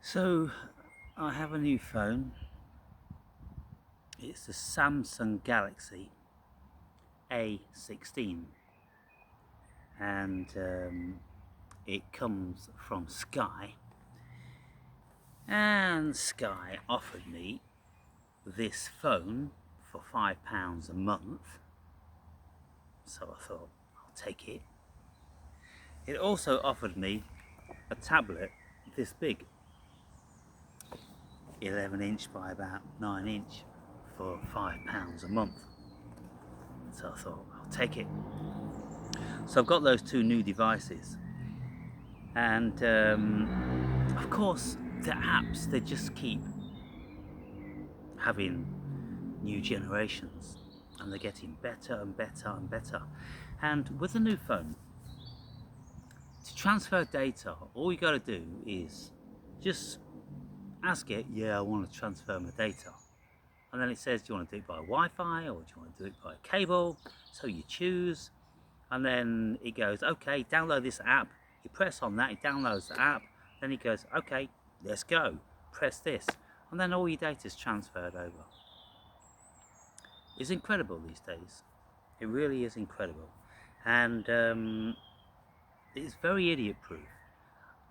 So I have a new phone. It's the Samsung Galaxy A16 and it comes from Sky, and Sky offered me this phone for £5 a month, so I thought I'll take it. It also offered me a tablet this big, 11-inch by about 9-inch, for £5 a month, so I thought I'll take it. So I've got those two new devices, and of course the apps, they just keep having new generations and they're getting better and better and better. And with the new phone, to transfer data, all you got to do is just ask it, yeah, I want to transfer my data, and then it says, do you want to do it by Wi-Fi or do you want to do it by cable? So you choose, and then it goes, okay, download this app. You press on that, it downloads the app, then it goes, okay, let's go, press this, and then all your data is transferred over. It's incredible these days. It really is incredible. And it's very idiot proof.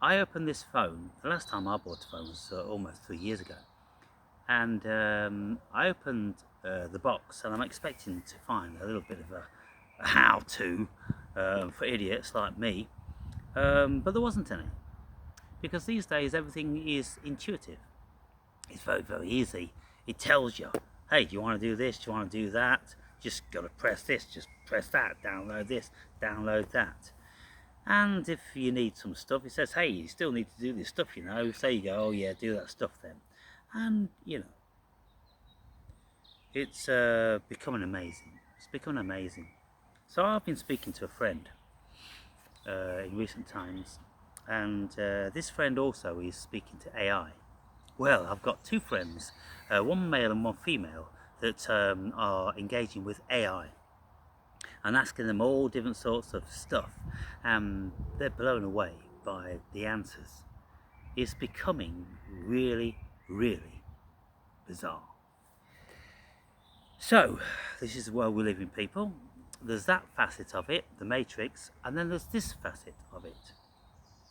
I opened this phone, the last time I bought a phone was almost 3 years ago, and I opened the box, and I'm expecting to find a little bit of a how-to for idiots like me, but there wasn't any, because these days everything is intuitive. It's very, very easy. It tells you, hey, do you want to do this, do you want to do that, just got to press this, just press that, download this, download that. And if you need some stuff, it says, hey, you still need to do this stuff, so you go, oh yeah, do that stuff then. And it's becoming amazing. It's becoming amazing. So I've been speaking to a friend in recent times, and this friend also is speaking to AI. Well, I've got two friends, one male and one female, that are engaging with AI and asking them all different sorts of stuff, and they're blown away by the answers. It's becoming really, really bizarre. So, this is the world we live in, people. There's that facet of it, the Matrix, and then there's this facet of it,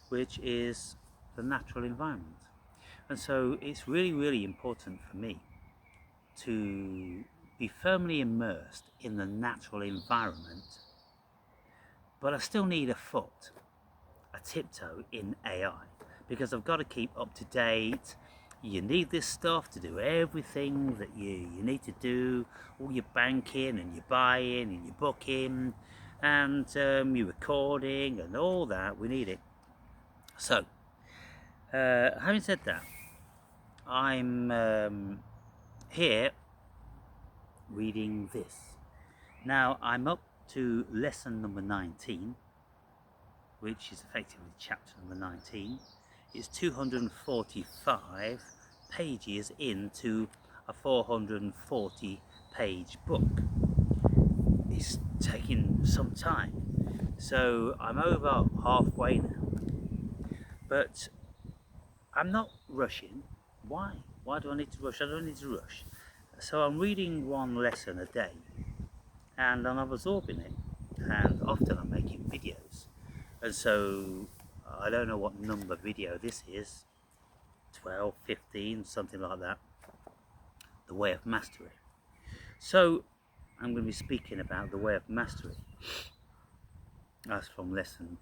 which is the natural environment. And so it's really, really important for me to be firmly immersed in the natural environment, but I still need a tiptoe in AI, because I've got to keep up to date. You need this stuff to do everything that you need to do, all your banking and your buying and your booking and your recording and all that. We need it. So, having said that, I'm here reading this. Now, I'm up to lesson number 19, which is effectively chapter number 19. It's 245 pages into a 440 page book. It's taking some time, so I'm over halfway now, but I'm not rushing. Why do I need to rush? I don't need to rush. So I'm reading one lesson a day, and I'm absorbing it, and often I'm making videos, and so I don't know what number video this is, 12, 15, something like that, the way of mastery. So I'm going to be speaking about the way of mastery. That's from lesson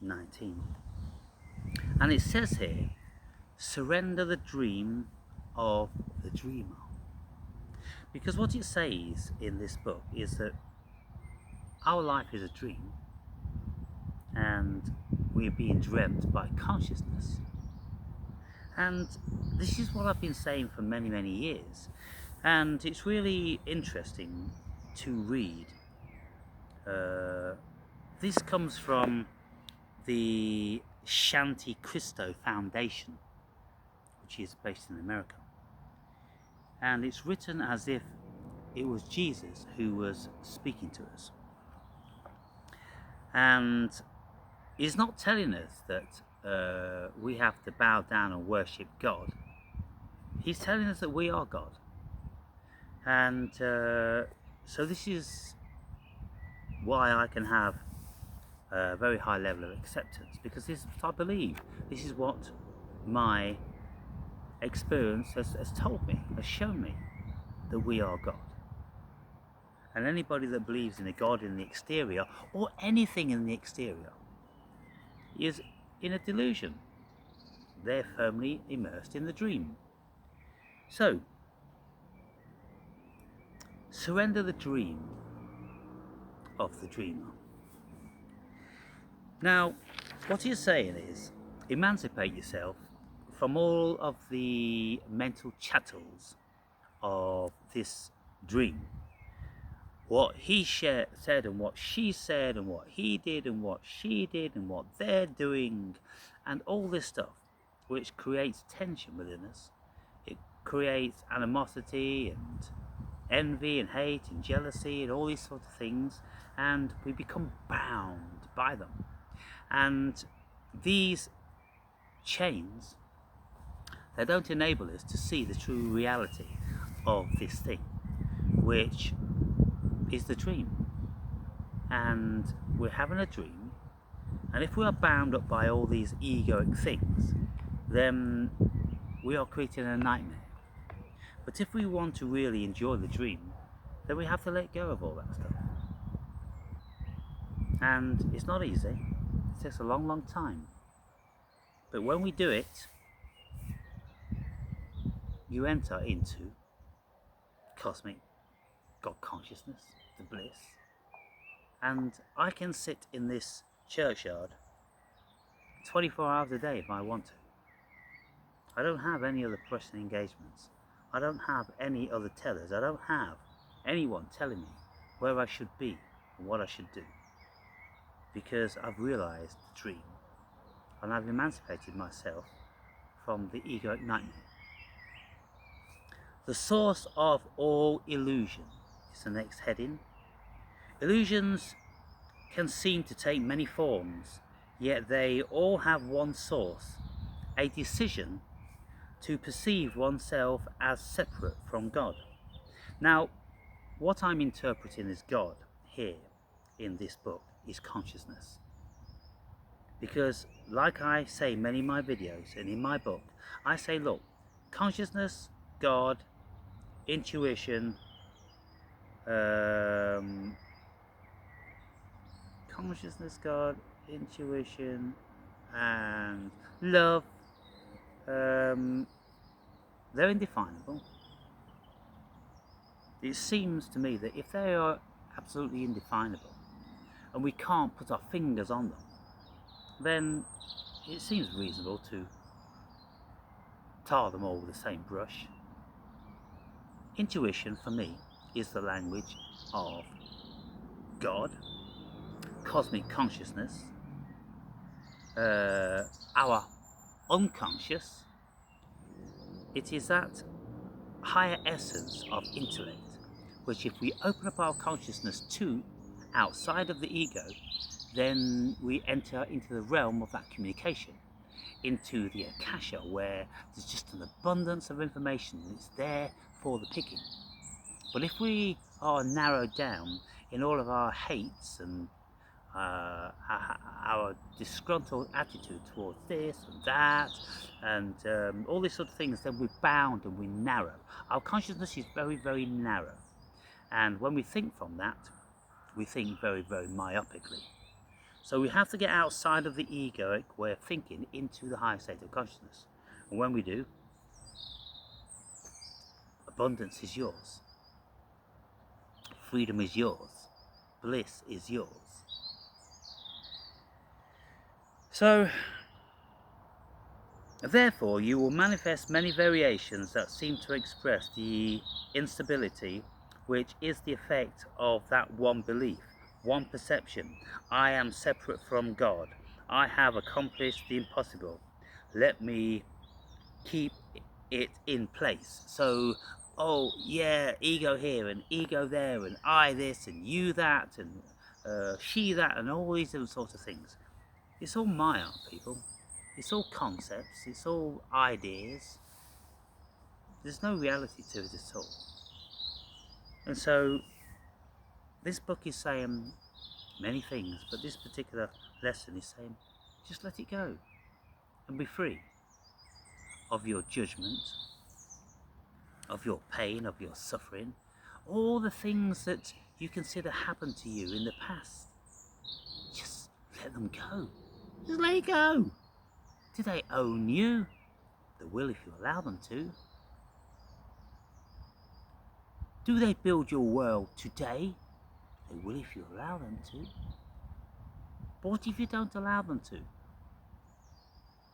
19, and it says here, surrender the dream of the dreamer. Because what it says in this book is that our life is a dream, and we're being dreamt by consciousness. And this is what I've been saying for many, many years. And it's really interesting to read. This comes from the Shanti Cristo Foundation, which is based in America. And it's written as if it was Jesus who was speaking to us. And he's not telling us that we have to bow down and worship God. He's telling us that we are God. And so this is why I can have a very high level of acceptance, because this is what I believe. This is what my experience has told me, has shown me, that we are God. And anybody that believes in a God in the exterior, or anything in the exterior, is in a delusion. They're firmly immersed in the dream. So, surrender the dream of the dreamer. Now, what he's saying is, emancipate yourself from all of the mental chattels of this dream. What he said and what she said and what he did and what she did and what they're doing and all this stuff, which creates tension within us. It creates animosity and envy and hate and jealousy and all these sort of things, and we become bound by them. And these chains, they don't enable us to see the true reality of this thing, which is the dream. And we're having a dream, and if we are bound up by all these egoic things, then we are creating a nightmare. But if we want to really enjoy the dream, then we have to let go of all that stuff. And it's not easy. It takes a long, long time. But when we do it, you enter into cosmic God consciousness, the bliss. And I can sit in this churchyard 24 hours a day if I want to. I don't have any other pressing engagements. I don't have any other tellers. I don't have anyone telling me where I should be and what I should do. Because I've realized the dream and I've emancipated myself from the egoic nightmare. The source of all illusion is the next heading. Illusions can seem to take many forms, yet they all have one source, a decision to perceive oneself as separate from God. Now, what I'm interpreting as God here in this book is consciousness. Because, like I say many of my videos and in my book, I say, look, consciousness, God, intuition, consciousness, God, intuition, and love, they're indefinable. It seems to me that if they are absolutely indefinable and we can't put our fingers on them, then it seems reasonable to tar them all with the same brush. Intuition for me is the language of God, cosmic consciousness, our unconscious. It is that higher essence of intellect, which if we open up our consciousness to outside of the ego, then we enter into the realm of that communication, into the Akasha, where there's just an abundance of information that's there for the picking. But if we are narrowed down in all of our hates and our disgruntled attitude towards this and that and all these sort of things, then we're bound and we're narrow. Our consciousness is very, very narrow. And when we think from that, we think very, very myopically. So we have to get outside of the egoic way of thinking into the higher state of consciousness. And when we do, abundance is yours. Freedom is yours. Bliss is yours. So, therefore, you will manifest many variations that seem to express the instability, which is the effect of that one belief, one perception. I am separate from God. I have accomplished the impossible. Let me keep it in place. So, oh yeah, ego here and ego there and I this and you that and she that and all these little sorts of things. It's all Maya, people. It's all concepts, it's all ideas. There's no reality to it at all. And so this book is saying many things, but this particular lesson is saying just let it go and be free of your judgment, of your pain, of your suffering, all the things that you consider happened to you in the past. Just let them go. Just let it go. Do they own you? They will if you allow them to. Do they build your world today? They will if you allow them to. But what if you don't allow them to?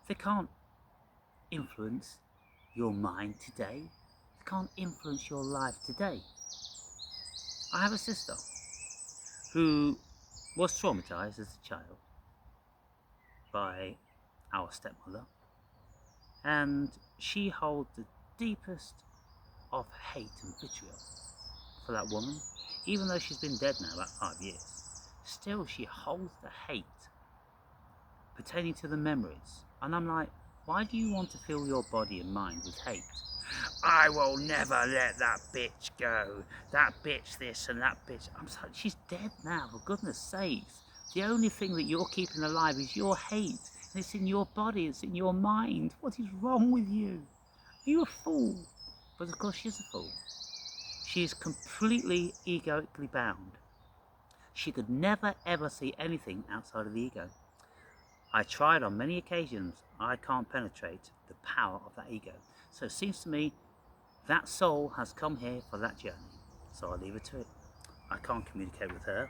They can't influence your mind today. They can't influence your life today. I have a sister who was traumatized as a child by our stepmother, and she holds the deepest of hate and vitriol for that woman. Even though she's been dead now about 5 years, still she holds the hate pertaining to the memories. And I'm like, why do you want to fill your body and mind with hate? I will never let that bitch go. That bitch this and that bitch. I'm sorry, she's dead now, for goodness sakes. The only thing that you're keeping alive is your hate. And it's in your body, it's in your mind. What is wrong with you? Are you a fool? But of course she's a fool. She is completely egoically bound. She could never ever see anything outside of the ego. I tried on many occasions. I can't penetrate the power of that ego. So it seems to me that soul has come here for that journey. So I leave it to it. I can't communicate with her.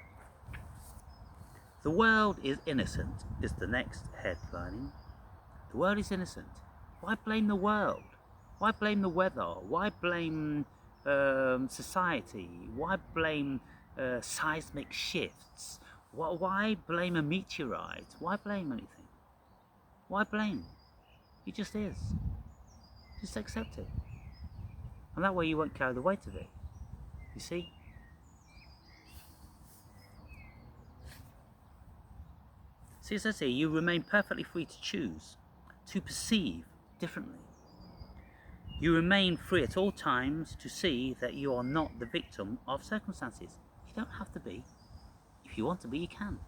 The world is innocent is the next headlining. The world is innocent. Why blame the world? Why blame the weather? Why blame society? Why blame seismic shifts? Why blame a meteorite? Why blame anything? Why blame? It just is. Just accept it. And that way you won't carry the weight of it. You see? See, as I say, you remain perfectly free to choose, to perceive differently. You remain free at all times to see that you are not the victim of circumstances. You don't have to be. If you want to be, you can.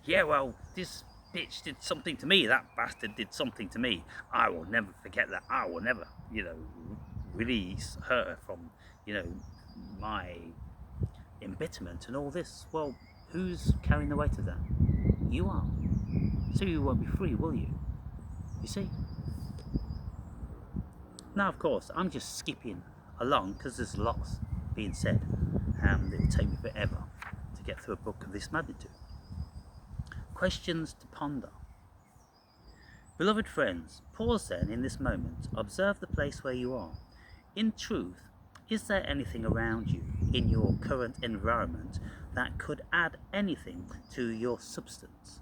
Yeah, well, this bitch did something to me. That bastard did something to me. I will never forget that. I will never, release her from, my embitterment and all this. Well, who's carrying the weight of that? You are. So you won't be free, will you? You see? Now, of course, I'm just skipping along because there's lots being said, and it will take me forever to get through a book of this magnitude. Questions to ponder. Beloved friends, pause then in this moment. Observe the place where you are. In truth, is there anything around you in your current environment that could add anything to your substance?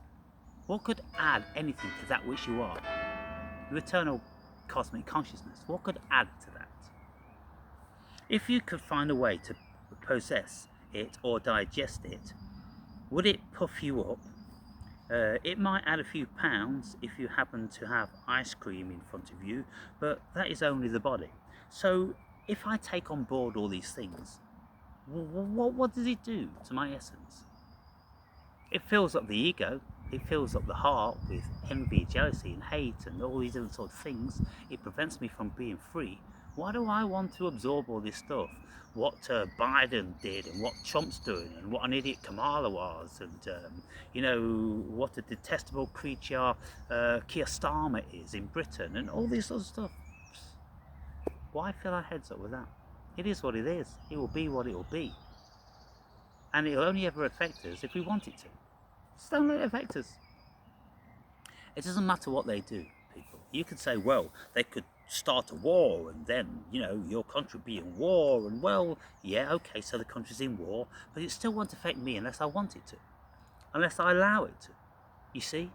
What could add anything to that which you are? Your eternal cosmic consciousness. What could add to that? If you could find a way to possess it or digest it, would it puff you up? It might add a few pounds if you happen to have ice cream in front of you, but that is only the body. So if I take on board all these things, what does it do to my essence? It fills up the ego. It fills up the heart with envy, jealousy and hate and all these different sort of things. It prevents me from being free. Why do I want to absorb all this stuff? What Biden did and what Trump's doing and what an idiot Kamala was and what a detestable creature Keir Starmer is in Britain and all this sort of stuff. Why fill our heads up with that? It is what it is. It will be what it will be. And it will only ever affect us if we want it to. Just don't let it affect us. It doesn't matter what they do, people. You could say, well, they could start a war and then, your country would be in war and well, yeah, okay, so the country's in war, but it still won't affect me unless I want it to. Unless I allow it to. You see?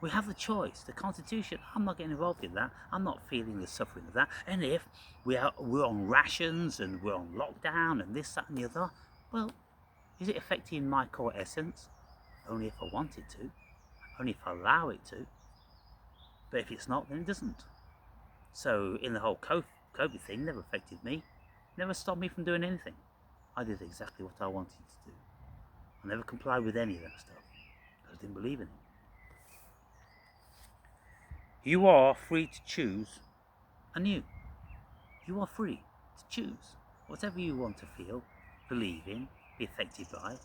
We have the choice. The Constitution, I'm not getting involved in that. I'm not feeling the suffering of that. And if we're on rations and we're on lockdown and this, that and the other, well, is it affecting my core essence? Only if I want it to. Only if I allow it to. But if it's not, then it doesn't. So in the whole COVID thing, never affected me, never stopped me from doing anything. I did exactly what I wanted to do. I never complied with any of that stuff. I didn't believe in it. You are free to choose anew. You are free to choose whatever you want to feel, believe in, be affected by.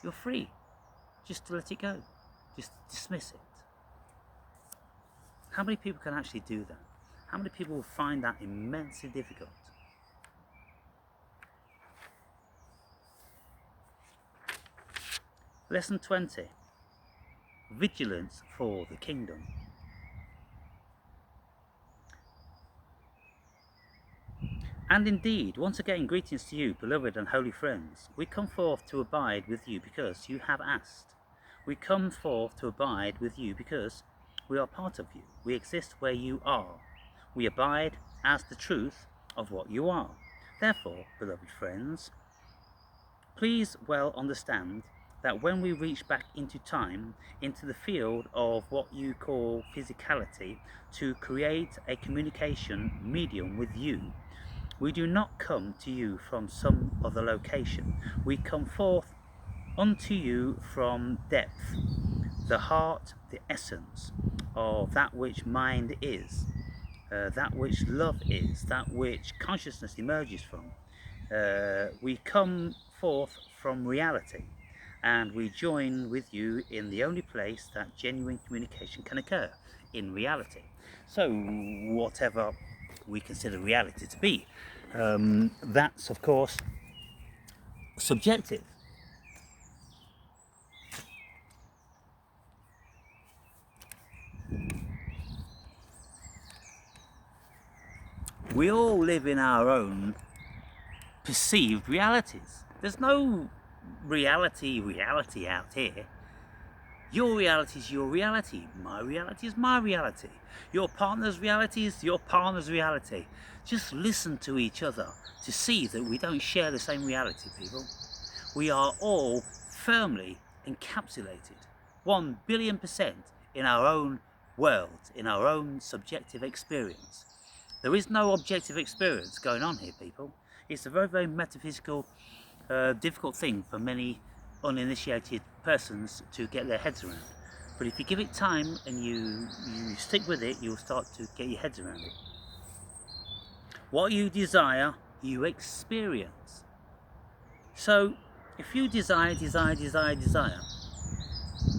You're free just to let it go, just dismiss it. How many people can actually do that? How many people will find that immensely difficult? Lesson 20. Vigilance for the kingdom. And indeed, once again, greetings to you, beloved and holy friends. We come forth to abide with you because you have asked. We come forth to abide with you because we are part of you. We exist where you are. We abide as the truth of what you are. Therefore, beloved friends, please well understand that when we reach back into time, into the field of what you call physicality, to create a communication medium with you, we do not come to you from some other location. We come forth unto you from depth, the heart, the essence of that which mind is, that which love is, that which consciousness emerges from. We come forth from reality, and we join with you in the only place that genuine communication can occur, in reality. So whatever we consider reality to be, that's of course subjective. We all live in our own perceived realities. There's no reality out here. Your reality is your reality. My reality is my reality. Your partner's reality is your partner's reality. Just listen to each other to see that we don't share the same reality, people. We are all firmly encapsulated, 1 billion% in our own world, in our own subjective experience. There is no objective experience going on here, people. It's a very, very metaphysical, difficult thing for many uninitiated persons to get their heads around. But if you give it time and you stick with it, you'll start to get your heads around it. What you desire, you experience. So if you desire,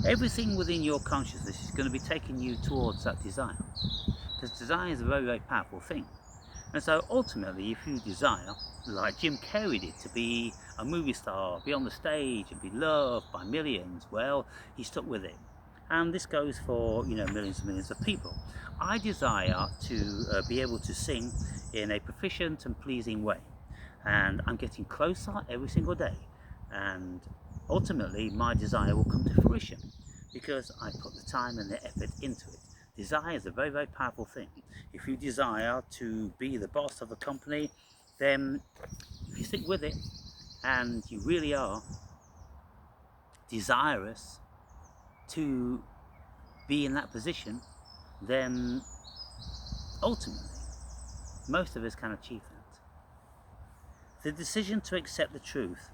everything within your consciousness is going to be taking you towards that desire. Because desire is a very, very powerful thing. And so ultimately, if you desire, like Jim Carrey did, to be a movie star, be on the stage and be loved by millions, well, he stuck with it. And this goes for, millions and millions of people. I desire to be able to sing in a proficient and pleasing way. And I'm getting closer every single day. And ultimately, my desire will come to fruition because I put the time and the effort into it. Desire is a very, very powerful thing. If you desire to be the boss of a company, then if you stick with it and you really are desirous to be in that position, then ultimately most of us can achieve that. The decision to accept the truth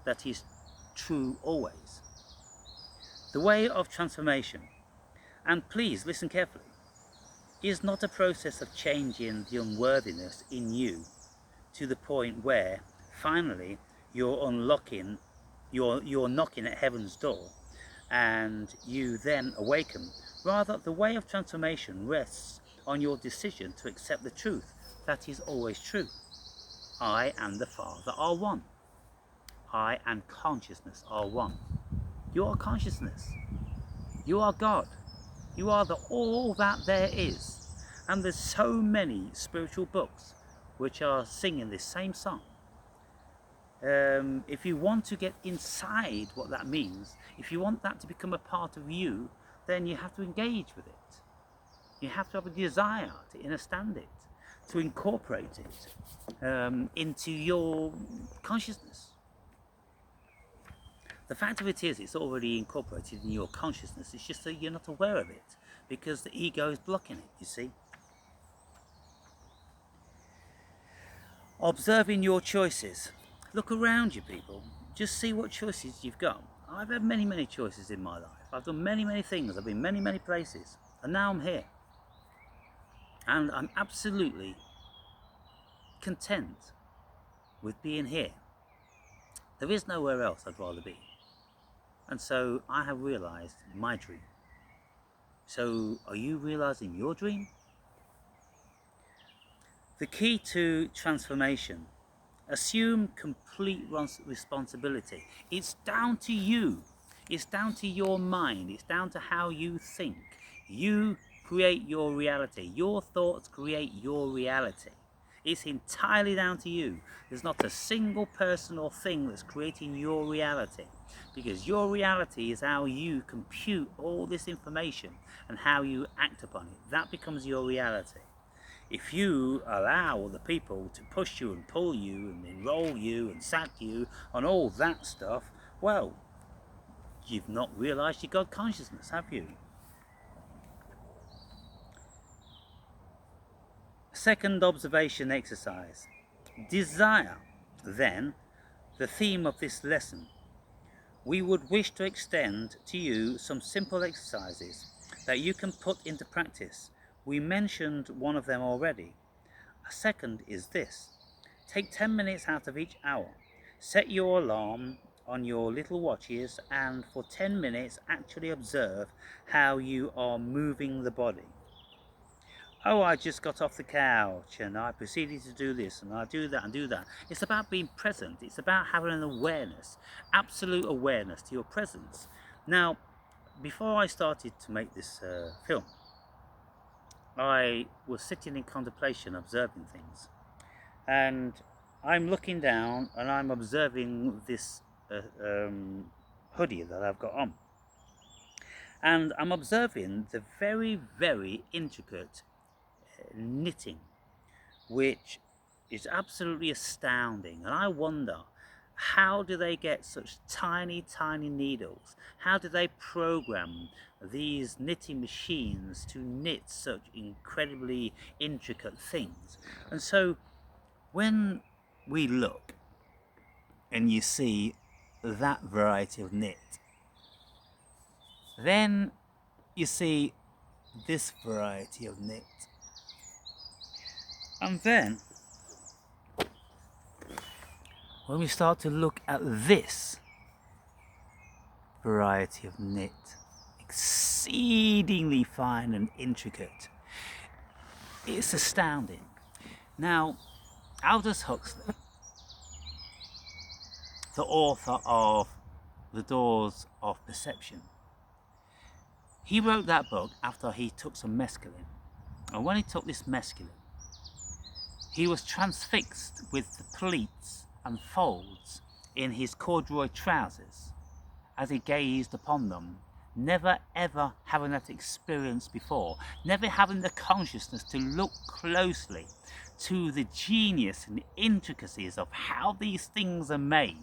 that is true always. The way of transformation, and please listen carefully, is not a process of changing the unworthiness in you to the point where finally you're knocking at heaven's door and you then awaken. Rather, the way of transformation rests on your decision to accept the truth that is always true. I and the Father are one. I and consciousness are one. You are consciousness. You are God. You are all that there is. And there's so many spiritual books which are singing this same song. If you want to get inside what that means, if you want that to become a part of you, then you have to engage with it. You have to have a desire to understand it, to incorporate it into your consciousness. The fact of it is, it's already incorporated in your consciousness. It's just that you're not aware of it because the ego is blocking it, you see. Observing your choices. Look around you, people. Just see what choices you've got. I've had many, many choices in my life. I've done many, many things. I've been many, many places. And now I'm here. And I'm absolutely content with being here. There is nowhere else I'd rather be. And so I have realised my dream. So are you realising your dream? The key to transformation: assume complete responsibility. It's down to you. It's down to your mind. It's down to how you think. You create your reality. Your thoughts create your reality. It's entirely down to you. There's not a single person or thing that's creating your reality, because your reality is how you compute all this information and how you act upon it. That becomes your reality. If you allow other people to push you and pull you and enroll you and sack you on all that stuff, well, you've not realised your God consciousness, have you? Second observation exercise. Desire, then, the theme of this lesson. We would wish to extend to you some simple exercises that you can put into practice. We mentioned one of them already. A second is this. Take 10 minutes out of each hour. Set your alarm on your little watches and for 10 minutes actually observe how you are moving the body. Oh, I just got off the couch and I proceeded to do this and I do that and do that. It's about being present. It's about having an awareness, absolute awareness to your presence. Now, before I started to make this film, I was sitting in contemplation, observing things. And I'm looking down and I'm observing this hoodie that I've got on. And I'm observing the very, very intricate knitting, which is absolutely astounding. And I wonder, how do they get such tiny, tiny needles? How do they program these knitting machines to knit such incredibly intricate things? And so when we look and you see that variety of knit, then you see this variety of knit. And then, when we start to look at this variety of knit, exceedingly fine and intricate, it's astounding. Now, Aldous Huxley, the author of The Doors of Perception, he wrote that book after he took some mescaline. And when he took this mescaline, he was transfixed with the pleats and folds in his corduroy trousers as he gazed upon them, never ever having that experience before, never having the consciousness to look closely to the genius and intricacies of how these things are made,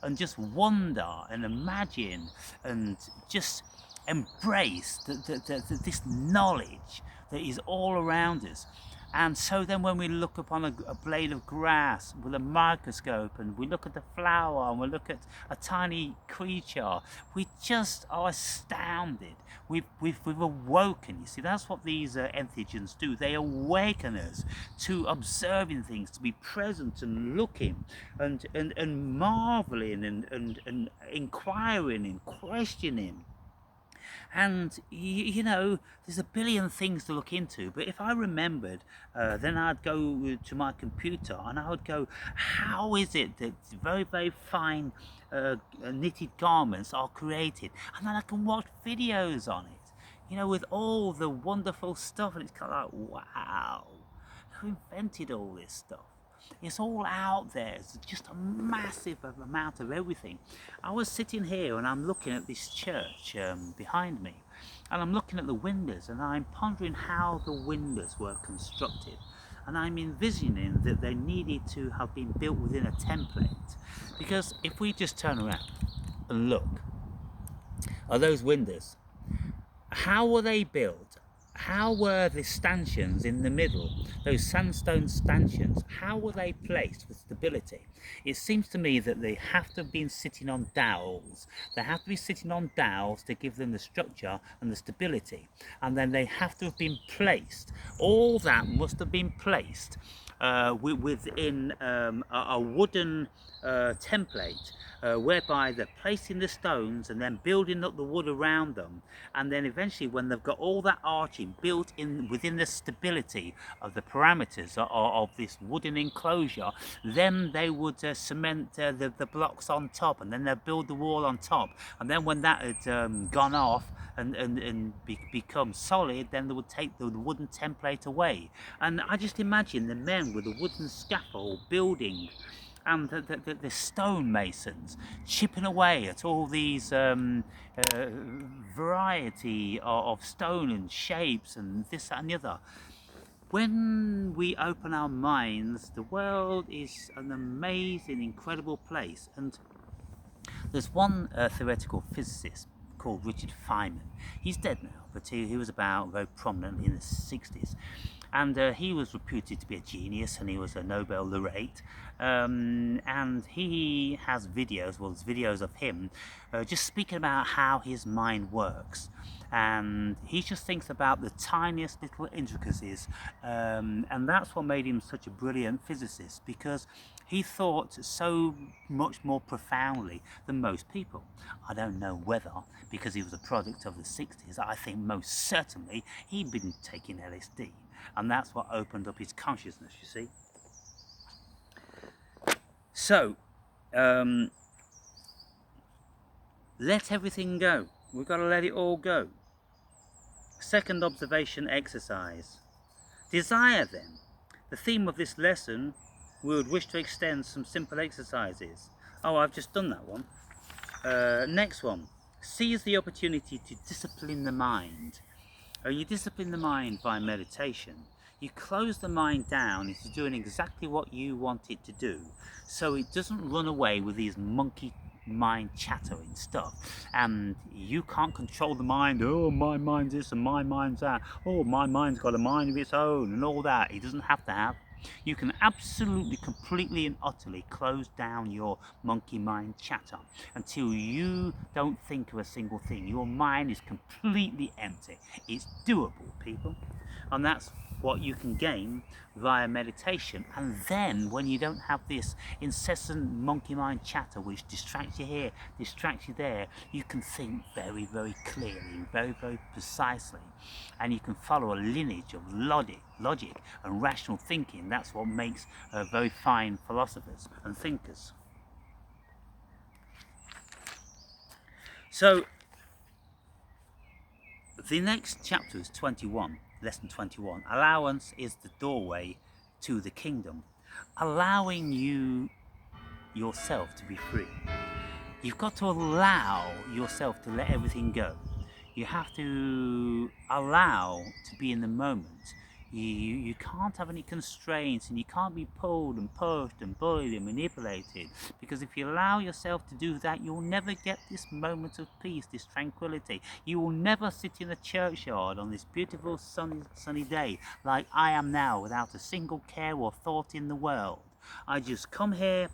and just wonder and imagine and just embrace this knowledge that is all around us. And so then when we look upon a blade of grass with a microscope, and we look at the flower, and we look at a tiny creature, we just are astounded. We've awoken. You see, that's what these entheogens do. They awaken us to observing things, to be present and looking and marveling and inquiring and questioning. And you know, there's a billion things to look into, but if I remembered, then I'd go to my computer and I would go, how is it that very, very fine knitted garments are created? And then I can watch videos on it, you know, with all the wonderful stuff, and it's kind of like, wow, who invented all this stuff? It's all out there. It's just a massive amount of everything. I was sitting here and I'm looking at this church behind me, and I'm looking at the windows and I'm pondering how the windows were constructed, and I'm envisioning that they needed to have been built within a template, because if we just turn around and look at those windows, how were they built? how were the stanchions in the middle, those sandstone stanchions, how were they placed with stability? It seems to me that they have to have been sitting on dowels. They have to be sitting on dowels to give them the structure and the stability. And then they have to have been placed. All that must have been placed within a wooden template, whereby they're placing the stones and then building up the wood around them, and then eventually when they've got all that arching built in within the stability of the parameters of this wooden enclosure, then they would cement the blocks on top, and then they'll build the wall on top, and then when that had gone off and become solid, then they would take the wooden template away. And I just imagine the men with the wooden scaffold building, and the stonemasons chipping away at all these variety of stone and shapes and this, that and the other. When we open our minds, the world is an amazing, incredible place. And there's one theoretical physicist called Richard Feynman. He's dead now, but he was about very prominently in the 60s. And he was reputed to be a genius, and he was a Nobel laureate. And he has videos, well, there's videos of him just speaking about how his mind works. And he just thinks about the tiniest little intricacies, and that's what made him such a brilliant physicist, because he thought so much more profoundly than most people. I don't know whether because he was a product of the 60s, I think most certainly he'd been taking LSD, and that's what opened up his consciousness, you see. So let everything go. We've got to let it all go. Second observation exercise. Desire, then. The theme of this lesson, we would wish to extend some simple exercises. Oh, I've just done that one. Next one. Seize the opportunity to discipline the mind. You discipline the mind by meditation. You close the mind down into doing exactly what you want it to do, so it doesn't run away with these monkey mind chattering stuff, and you can't control the mind. Oh, my mind's this and my mind's that. Oh, my mind's got a mind of its own and all that. It doesn't have to have. You can absolutely, completely and utterly close down your monkey mind chatter until you don't think of a single thing. Your mind is completely empty. It's doable, people, and that's what you can gain via meditation. And then when you don't have this incessant monkey mind chatter which distracts you here, distracts you there, you can think very, very clearly, very, very precisely, and you can follow a lineage of logic and rational thinking. That's what makes very fine philosophers and thinkers. So the next chapter is 21. Lesson 21. Allowance is the doorway to the kingdom. Allowing you yourself to be free. You've got to allow yourself to let everything go. You have to allow to be in the moment. You can't have any constraints, and you can't be pulled and pushed and bullied and manipulated, because if you allow yourself to do that, you'll never get this moment of peace, this tranquility. You will never sit in a churchyard on this beautiful sunny day like I am now, without a single care or thought in the world. I just come here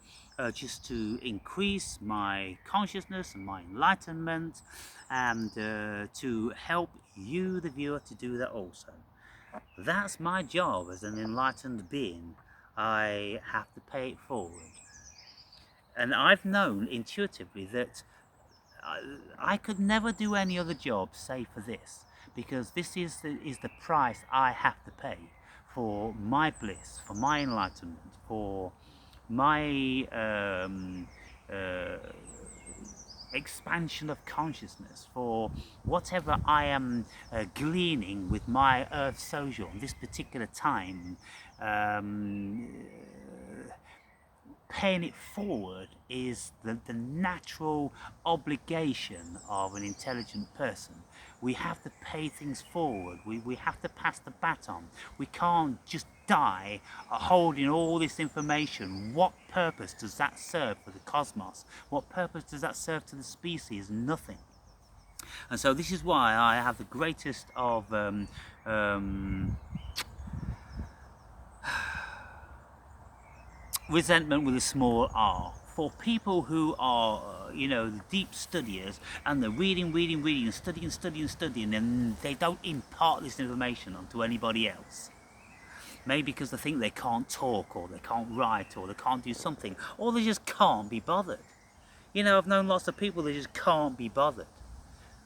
just to increase my consciousness and my enlightenment, and to help you, the viewer, to do that also. That's my job as an enlightened being. I have to pay it forward. And I've known intuitively that I could never do any other job save for this, because this is the price I have to pay for my bliss, for my enlightenment, for my expansion of consciousness, for whatever I am gleaning with my earth sojourn this particular time. Paying it forward is the natural obligation of an intelligent person. We have to pay things forward. We have to pass the baton. We can't just die holding all this information. What purpose does that serve for the cosmos? What purpose does that serve to the species? Nothing. And so this is why I have the greatest of resentment with a small r. For people who are, deep studiers, and they're reading, and studying, and they don't impart this information onto anybody else. Maybe because they think they can't talk, or they can't write, or they can't do something, or they just can't be bothered. I've known lots of people that just can't be bothered.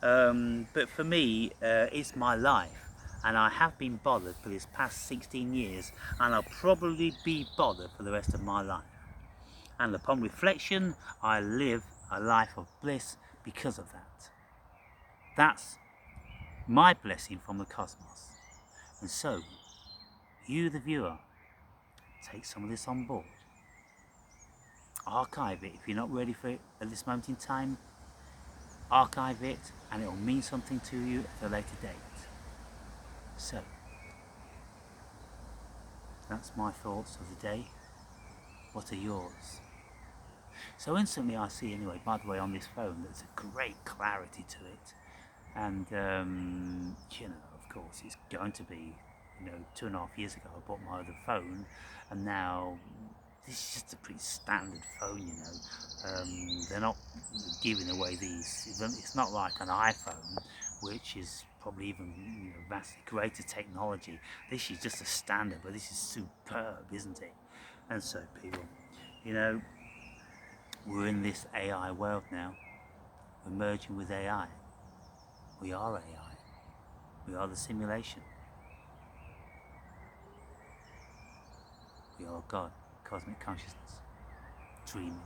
But for me, it's my life, and I have been bothered for this past 16 years, and I'll probably be bothered for the rest of my life. And upon reflection, I live a life of bliss because of that. That's my blessing from the cosmos. And so, you, the viewer, take some of this on board. Archive it if you're not ready for it at this moment in time. Archive it, and it will mean something to you at a later date. So, that's my thoughts of the day. What are yours? So instantly I see, anyway, by the way, on this phone, there's a great clarity to it. And, of course, it's going to be, 2.5 years ago I bought my other phone, and now this is just a pretty standard phone, they're not giving away these. It's not like an iPhone, which is probably even vastly greater technology. This is just a standard, but this is superb, isn't it? And so, people, we're in this AI world now. We're merging with AI. We are AI. We are the simulation. We are God, cosmic consciousness, dreaming.